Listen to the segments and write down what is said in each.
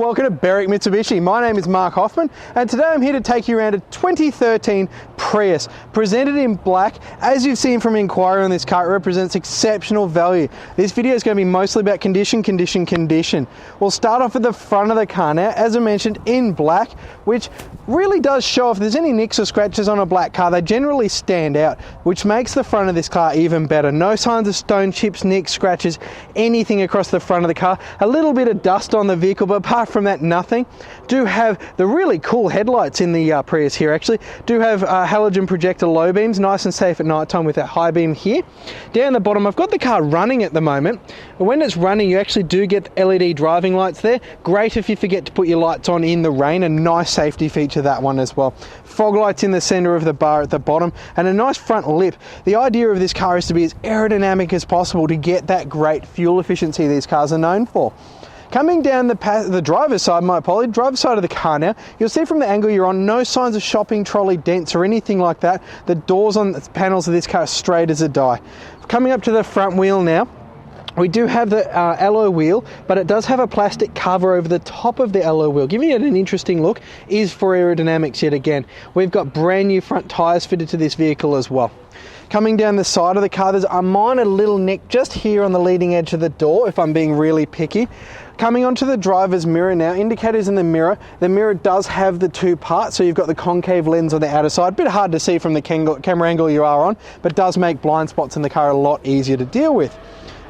welcome to Berwick Mitsubishi. My name is Mark Hoffman and today I'm here to take you around a 2013 Prius, presented in black. As you've seen from inquiry on this car, it represents exceptional value. This video is going to be mostly about condition. We'll start off at the front of the car now, as I mentioned, in black, which really does show if there's any nicks or scratches on a black car, they generally stand out, which makes the front of this car even better. No signs of stone chips, nicks, scratches, anything across the front of the car. A little bit of dust on the vehicle, but apart from that, nothing. Do have the really cool headlights in the Prius here, actually. Do have halogen projector low beams, nice and safe at night time with that high beam here. Down the bottom, I've got the car running at the moment. But when it's running, you actually do get LED driving lights there. Great if you forget to put your lights on in the rain, a nice safety feature that one as well. Fog lights in the center of the bar at the bottom and a nice front lip. The idea of this car is to be as aerodynamic as possible to get that great fuel efficiency these cars are known for. Coming down the driver's side, driver's side of the car now, you'll see from the angle you're on, no signs of shopping trolley dents or anything like that. The doors on the panels of this car are straight as a die. Coming up to the front wheel now, we do have the alloy wheel, but it does have a plastic cover over the top of the alloy wheel. Giving it an interesting look is for aerodynamics yet again. We've got brand new front tyres fitted to this vehicle as well. Coming down the side of the car, there's a minor little nick just here on the leading edge of the door, if I'm being really picky. Coming onto the driver's mirror now, indicators in the mirror. The mirror does have the two parts, so you've got the concave lens on the outer side. Bit hard to see from the camera angle you are on, but does make blind spots in the car a lot easier to deal with.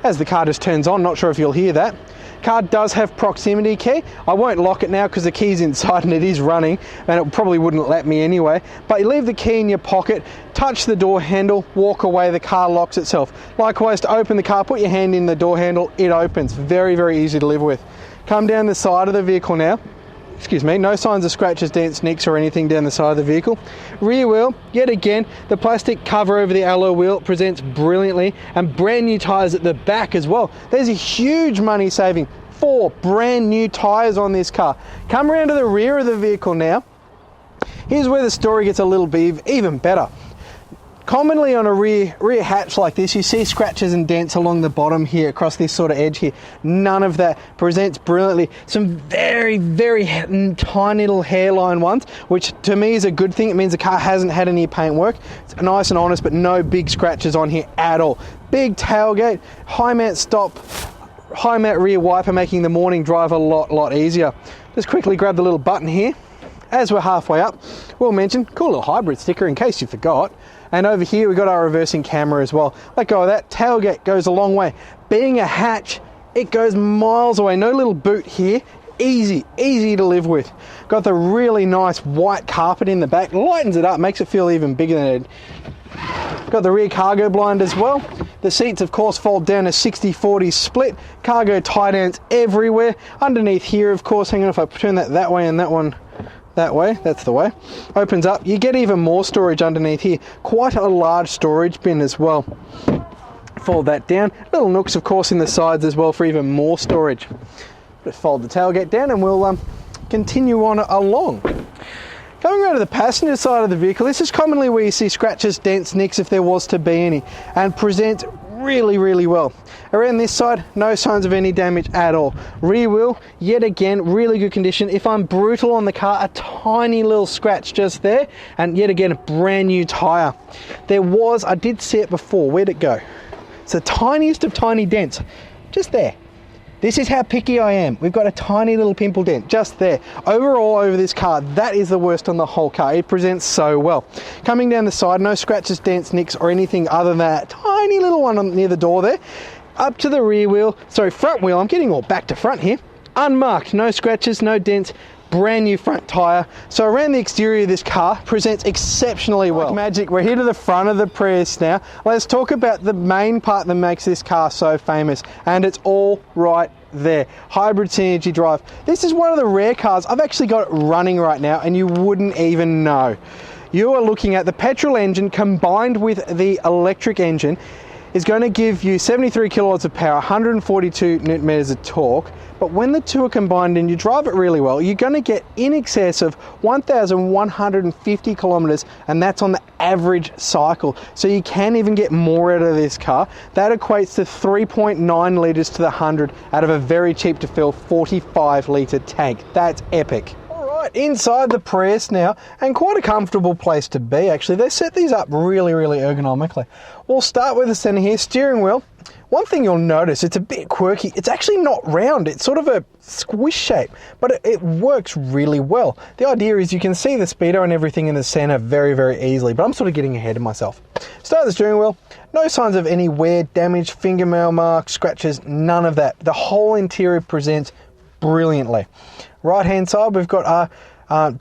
As the car just turns on, not sure if you'll hear that. Car does have proximity key. I won't lock it now because the key's inside and it is running, and it probably wouldn't let me anyway. But you leave the key in your pocket, touch the door handle, walk away, the car locks itself. Likewise, to open the car, put your hand in the door handle, it opens. Very, very easy to live with. Come down the side of the vehicle now. Excuse me, no signs of scratches, dents, nicks or anything down the side of the vehicle. Rear wheel, yet again, the plastic cover over the alloy wheel presents brilliantly, and brand new tyres at the back as well. There's a huge money saving. 4 brand new tyres on this car. Come around to the rear of the vehicle now. Here's where the story gets a little bit even better. Commonly on a rear hatch like this, you see scratches and dents along the bottom here, across this sort of edge here. None of that. Presents brilliantly. Some very, very tiny little hairline ones, which to me is a good thing. It means the car hasn't had any paint work. It's nice and honest, but no big scratches on here at all. Big tailgate, high mount stop, high mount rear wiper, making the morning drive a lot easier. Just quickly grab the little button here. As we're halfway up, we'll mention, cool little hybrid sticker in case you forgot. And over here we've got our reversing camera as well. Let go of that. Tailgate goes a long way. Being a hatch, it goes miles away. No little boot here. Easy to live with. Got the really nice white carpet in the back. Lightens it up, makes it feel even bigger than it. Got the rear cargo blind as well. The seats, of course, fold down a 60-40 split. Cargo tie downs everywhere. Underneath here, of course, hang on, if I turn that way and that one that way, that's the way. Opens up, you get even more storage underneath here. Quite a large storage bin as well. Fold that down. Little nooks, of course, in the sides as well for even more storage. Just fold the tailgate down and we'll continue on along. Going around to the passenger side of the vehicle, this is commonly where you see scratches, dents, nicks if there was to be any, and presents really well. Around this side, no signs of any damage at all. Rear wheel, yet again, really good condition. If I'm brutal on the car, a tiny little scratch just there, and yet again, a brand new tyre. I did see it before, where'd it go? It's the tiniest of tiny dents, just there. This is how picky I am. We've got a tiny little pimple dent just there. Overall, over this car, that is the worst on the whole car. It presents so well. Coming down the side, no scratches, dents, nicks, or anything other than that tiny little one near the door there. Up to the front wheel, I'm getting all back to front here. Unmarked, no scratches, no dents, brand new front tyre. So around the exterior of this car presents exceptionally well. Like magic, we're here to the front of the Prius now. Let's talk about the main part that makes this car so famous, and it's all right there. Hybrid synergy drive. This is one of the rare cars I've actually got it running right now and you wouldn't even know. You are looking at the petrol engine combined with the electric engine. is going to give you 73 kilowatts of power, 142 newton meters of torque. But when the two are combined and you drive it really well, you're going to get in excess of 1,150 kilometers, and that's on the average cycle. So you can even get more out of this car. That equates to 3.9 litres to the 100 out of a very cheap to fill 45 litre tank. That's epic. Inside the Prius now, and quite a comfortable place to be actually. They set these up really ergonomically. We'll start with the center here, steering wheel. One thing you'll notice, it's a bit quirky. It's actually not round, it's sort of a squish shape, but it works really well. The idea is you can see the speedo and everything in the center very easily, but I'm sort of getting ahead of myself. Start the steering wheel, no signs of any wear, damage, fingernail marks, scratches, none of that. The whole interior presents brilliantly. Right hand side, we've got our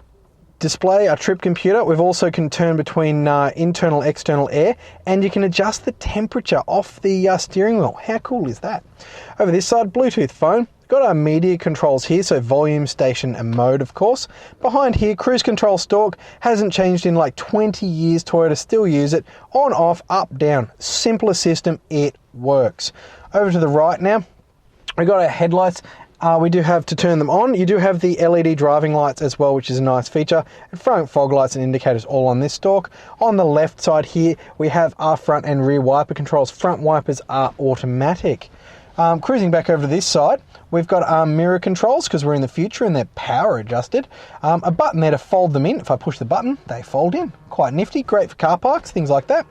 display, our trip computer. We've also can turn between internal, external air, and you can adjust the temperature off the steering wheel. How cool is that? Over this side, Bluetooth phone. Got our media controls here, so volume, station, and mode, of course. Behind here, cruise control stalk. Hasn't changed in like 20 years. Toyota still use it. On, off, up, down. Simpler system, it works. Over to the right now, we've got our headlights. We do have to turn them on. You do have the LED driving lights as well, which is a nice feature. And front fog lights and indicators all on this stalk. On the left side here, we have our front and rear wiper controls. Front wipers are automatic. Cruising back over to this side, we've got our mirror controls because we're in the future and they're power adjusted. A button there to fold them in. If I push the button, they fold in. Quite nifty, great for car parks, things like that.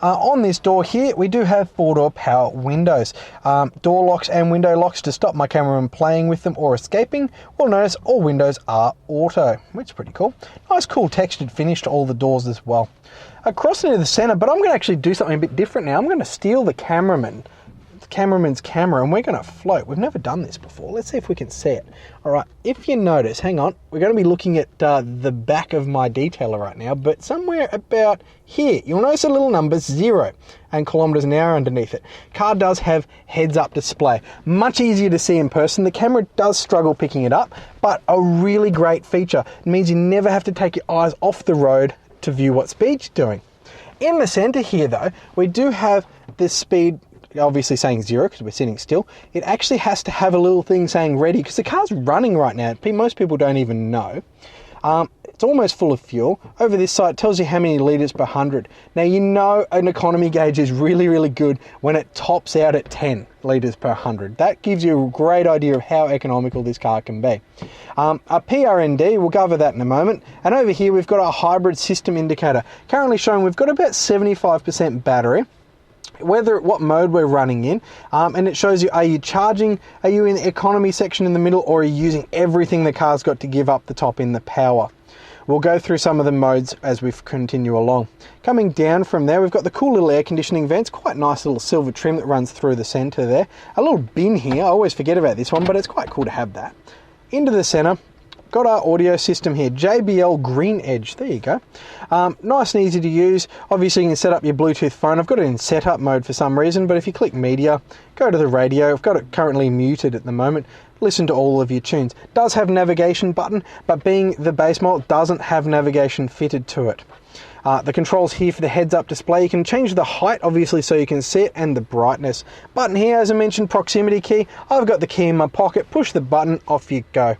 On this door here, we do have 4-door power windows. Door locks and window locks to stop my camera from playing with them or escaping. We'll notice all windows are auto, which is pretty cool. Nice cool textured finish to all the doors as well. Across into the center, but I'm going to actually do something a bit different now. I'm going to steal the cameraman's camera and we're going to float. We've never done this before. Let's see if we can see it. All right, if you notice, hang on, we're going to be looking at the back of my detailer right now, but somewhere about here, you'll notice a little number 0 and kilometers an hour underneath it. Car does have heads-up display. Much easier to see in person. The camera does struggle picking it up, but a really great feature. It means you never have to take your eyes off the road to view what speed you're doing. In the center here though, we do have this speed obviously saying 0 because we're sitting still. It actually has to have a little thing saying ready because the car's running right now. Most people don't even know. It's almost full of fuel. Over this side, it tells you how many litres per 100. Now, you know an economy gauge is really good when it tops out at 10 litres per 100. That gives you a great idea of how economical this car can be. Our PRND, we'll cover that in a moment. And over here, we've got our hybrid system indicator. Currently showing we've got about 75% battery. What mode we're running in, and it shows you, are you charging, are you in the economy section in the middle, or are you using everything the car's got to give up the top in the power. We'll go through some of the modes as we continue along. Coming down from there, we've got the cool little air conditioning vents, quite nice little silver trim that runs through the center there. A little bin here, I always forget about this one, but it's quite cool to have that. Into the center, got our audio system here, JBL Green Edge, there you go. Nice and easy to use. Obviously you can set up your Bluetooth phone. I've got it in setup mode for some reason, but if you click media, go to the radio. I've got it currently muted at the moment. Listen to all of your tunes. Does have navigation button, but being the base model, doesn't have navigation fitted to it. The controls here for the heads-up display. You can change the height, obviously, so you can see it, and the brightness. Button here, as I mentioned, proximity key. I've got the key in my pocket. Push the button, off you go.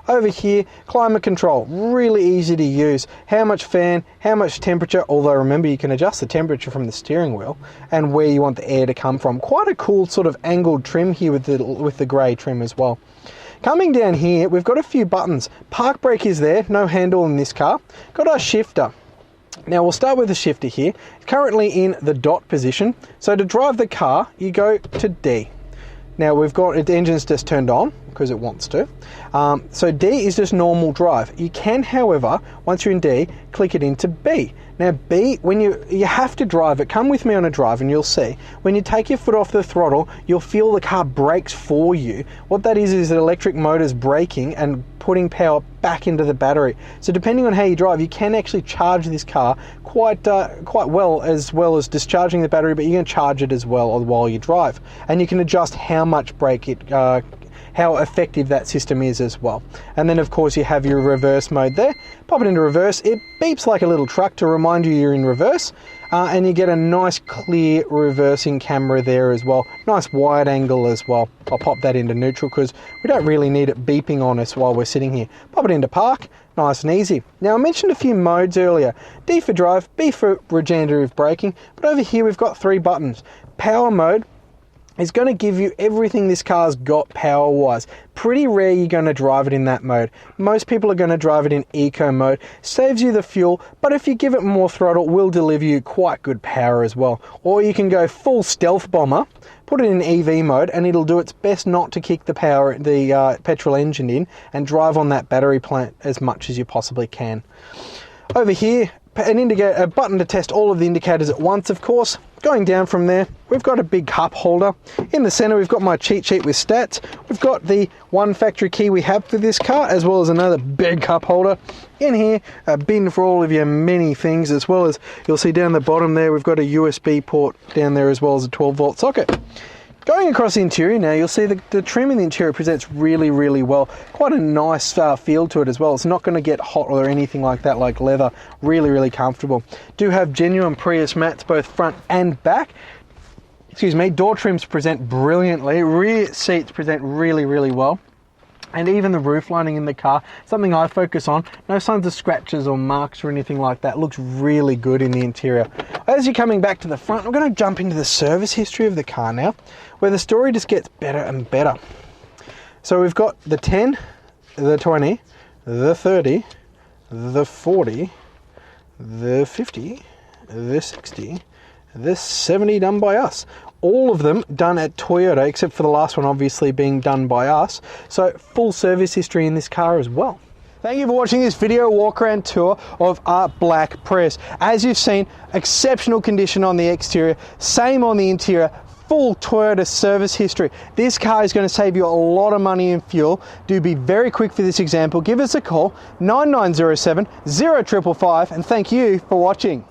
Over here, climate control, really easy to use. How much fan, how much temperature, although remember you can adjust the temperature from the steering wheel and where you want the air to come from. Quite a cool sort of angled trim here with the grey trim as well. Coming down here, we've got a few buttons. Park brake is there, no handle in this car. Got our shifter. Now we'll start with the shifter here. Currently in the dot position. So to drive the car, you go to D. Now we've got the engine's just turned on because it wants to. So D is just normal drive. You can, however, once you're in D, click it into B. Now B, when you have to drive it, come with me on a drive and you'll see. When you take your foot off the throttle, you'll feel the car brakes for you. What that is the electric motor's braking and putting power back into the battery. So depending on how you drive, you can actually charge this car quite well as discharging the battery, but you can charge it as well while you drive. And you can adjust how much brake it how effective that system is as well. And then of course you have your reverse mode there. Pop it into reverse, it beeps like a little truck to remind you you're in reverse. and you get a nice clear reversing camera there as well. Nice wide angle as well. I'll pop that into neutral because we don't really need it beeping on us while we're sitting here. Pop it into park, nice and easy. Now I mentioned a few modes earlier. D for drive, B for regenerative braking, but over here we've got 3 buttons. Power mode is going to give you everything this car's got power wise. Pretty rare you're going to drive it in that mode. Most people are going to drive it in eco mode. Saves you the fuel, but if you give it more throttle, it will deliver you quite good power as well. Or you can go full stealth bomber, put it in EV mode, and it'll do its best not to kick the petrol engine in and drive on that battery plant as much as you possibly can. Over here, a button to test all of the indicators at once, of course. Going down from there, we've got a big cup holder. In the center, we've got my cheat sheet with stats. We've got the one factory key we have for this car, as well as another big cup holder. In here, a bin for all of your many things, as well as you'll see down the bottom there, we've got a USB port down there, as well as a 12-volt socket. Going across the interior now, you'll see the trim in the interior presents really, really well. Quite a nice feel to it as well. It's not going to get hot or anything like that, like leather. Really, really comfortable. Do have genuine Prius mats, both front and back. Excuse me, door trims present brilliantly. Rear seats present really, really well. And even the roof lining in the car, something I focus on, no signs of scratches or marks or anything like that. Looks really good in the interior. As you're coming back to the front, we're going to jump into the service history of the car now, where the story just gets better and better. So we've got the 10, the 20, the 30, the 40, the 50, the 60, the 70 done by us. All of them done at Toyota, except for the last one obviously being done by us. So full service history in this car as well. Thank you for watching this video walk-around tour of our black Prius. As you've seen, exceptional condition on the exterior, same on the interior, full Toyota service history. This car is going to save you a lot of money in fuel. Do be very quick for this example. Give us a call, 9907 0555, and thank you for watching.